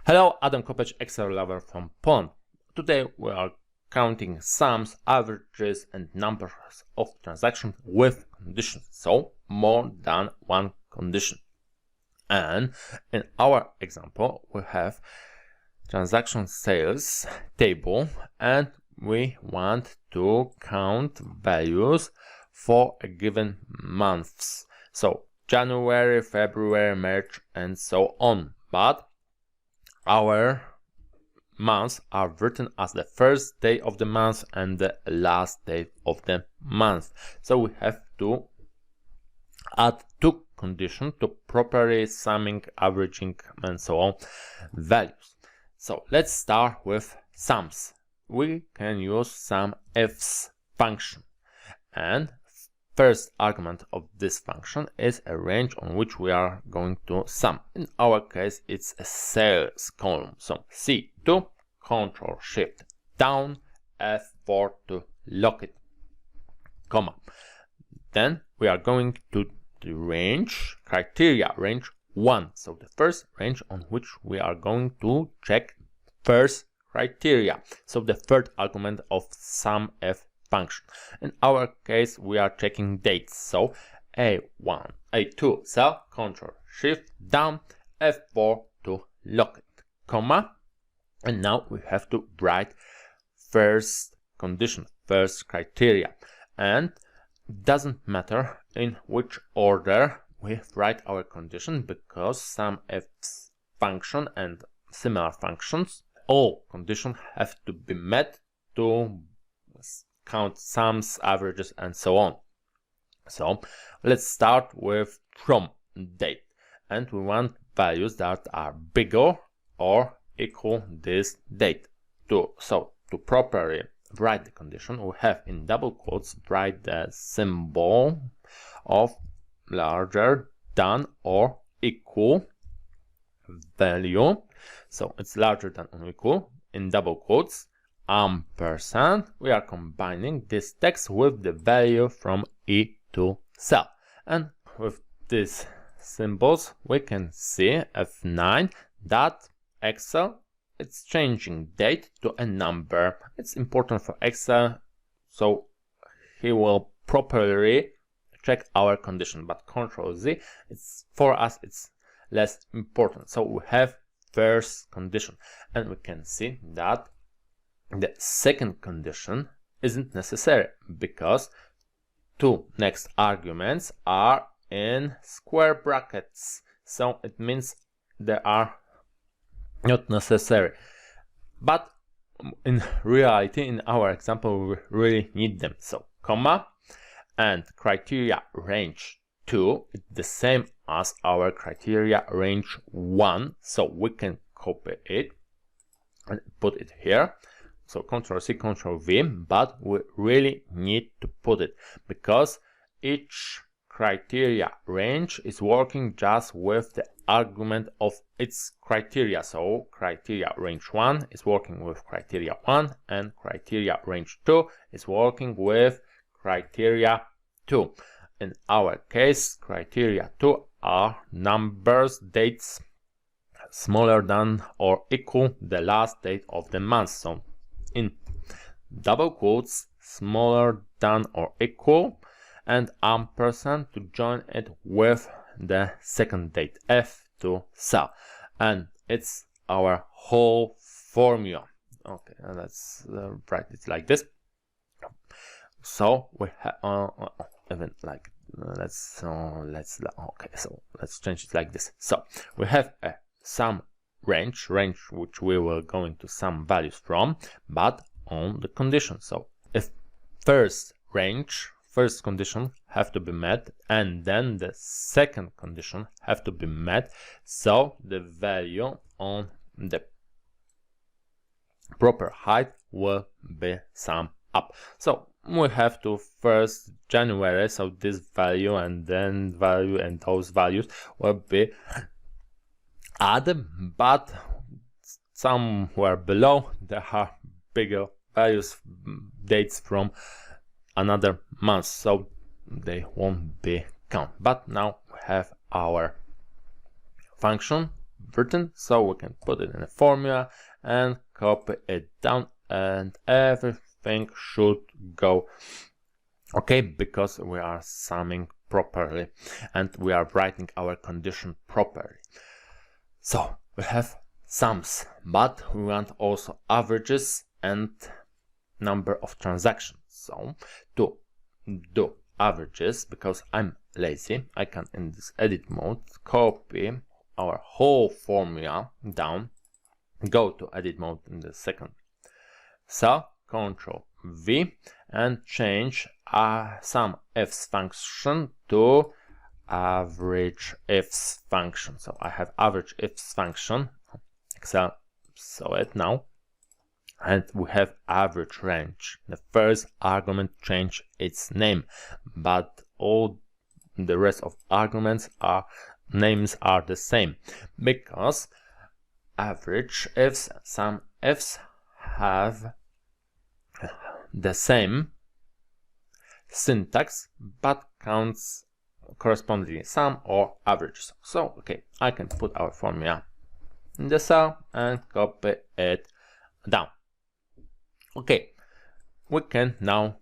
Hello, Adam Kopecz, Excel lover from Poland. Today we are counting sums, averages and numbers of transactions with conditions, so more than one condition. And in our example we have transaction sales table and we want to count values for a given months. So January, February, March and so on. But our months are written as the first day of the month and the last day of the month. So we have to add two conditions to properly summing, averaging and so on values. So let's start with sums. We can use SUMIFS function, and first argument of this function is a range on which we are going to sum. In our case it's a sales column, so C2, Ctrl Shift down, F4 to lock it, comma. Then we are going to the range, criteria range 1, so the first range on which we are going to check first criteria, so the third argument of SUMIF function. In our case we are checking dates, so A1, A2 cell, Ctrl Shift down, F4 to lock it, comma. And now we have to write first condition, first criteria, and doesn't matter in which order we write our condition, because SUMIFS function and similar functions, all conditions have to be met to count sums, averages and so on. So let's start with from date, and we want values that are bigger or equal this date. To properly write the condition, we have in double quotes write the symbol of larger than or equal value, so it's larger than or equal in double quotes, ampersand. We are combining this text with the value from E2 cell, and with these symbols we can see F9 that Excel it's changing date to a number. It's important for Excel, so he will properly check our condition, but Ctrl Z, it's for us it's less important. So we have first condition, and we can see that the second condition isn't necessary because two next arguments are in square brackets, so it means they are not necessary. But in reality, in our example, we really need them. So comma and criteria range 2 is the same as our criteria range 1, so we can copy it and put it here. So Ctrl C, Ctrl V, but we really need to put it because each criteria range is working just with the argument of its criteria. So criteria range 1 is working with criteria 1 and criteria range 2 is working with criteria 2. In our case, criteria 2 are numbers, dates smaller than or equal the last date of the month. So in double quotes, smaller than or equal, and ampersand to join it with the second date, F2 cell, and it's our whole formula. Okay, let's write it like this. So we have even like let's okay, so let's change it like this. So we have a sum range which we will going to sum values from, but on the condition. So if first condition have to be met and then the second condition have to be met, so the value on the proper height will be summed up. So we have to first January, so this value and then value and those values will be added, but somewhere below there are bigger values, dates from another month, so they won't be count. But now we have our function written, so we can put it in a formula and copy it down, and everything should go okay, because we are summing properly and we are writing our condition properly. So we have sums, but we want also averages and number of transactions. So to do averages, because I'm lazy, I can in this edit mode copy our whole formula down, go to edit mode in the second, so Control V and change SUMIFS function to AVERAGEIFS function. So I have AVERAGEIFS function, Excel saw it now, and we have average range. The first argument changed its name, but all the rest of arguments names are the same, because AVERAGEIFS, SUMIFS have the same syntax, but counts correspondingly sum or averages. So okay, I can put our formula in the cell and copy it down. Okay, we can now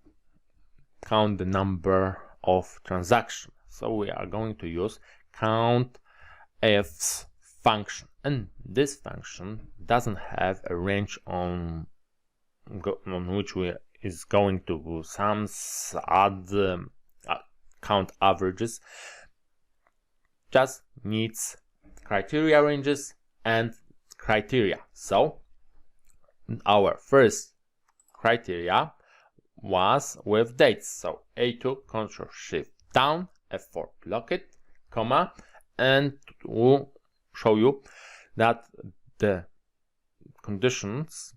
count the number of transactions. So we are going to use COUNTwith function, and this function doesn't have a range on which we is going to sums, add, count averages. Just needs criteria ranges and criteria. So our first criteria was with dates. So A2 Control Shift down, F4 block it, comma, and to show you that the conditions,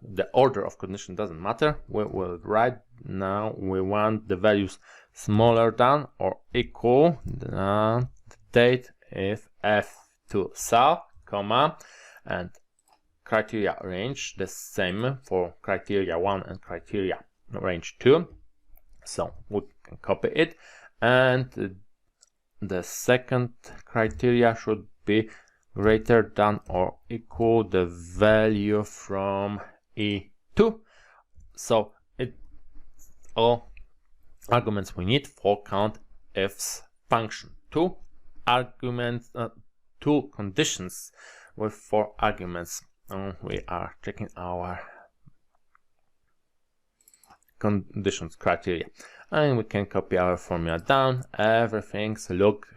the order of condition doesn't matter. We will write now we want the values smaller than or equal the date if F2 cell, comma, and criteria range the same for criteria 1 and criteria range 2. So we can copy it, and the second criteria should be greater than or equal the value from E2. So it's all arguments we need for COUNTwith function. Two conditions with 4 arguments. We are checking our conditions criteria, and we can copy our formula down. Everything's look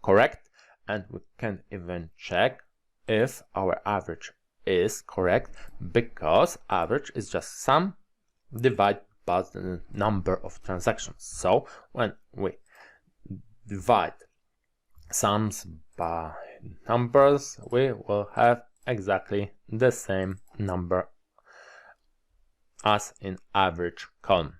correct, and we can even check if our average is correct, because average is just sum divided by the number of transactions. So when we divide sums by numbers, we will have exactly the same number as in average column.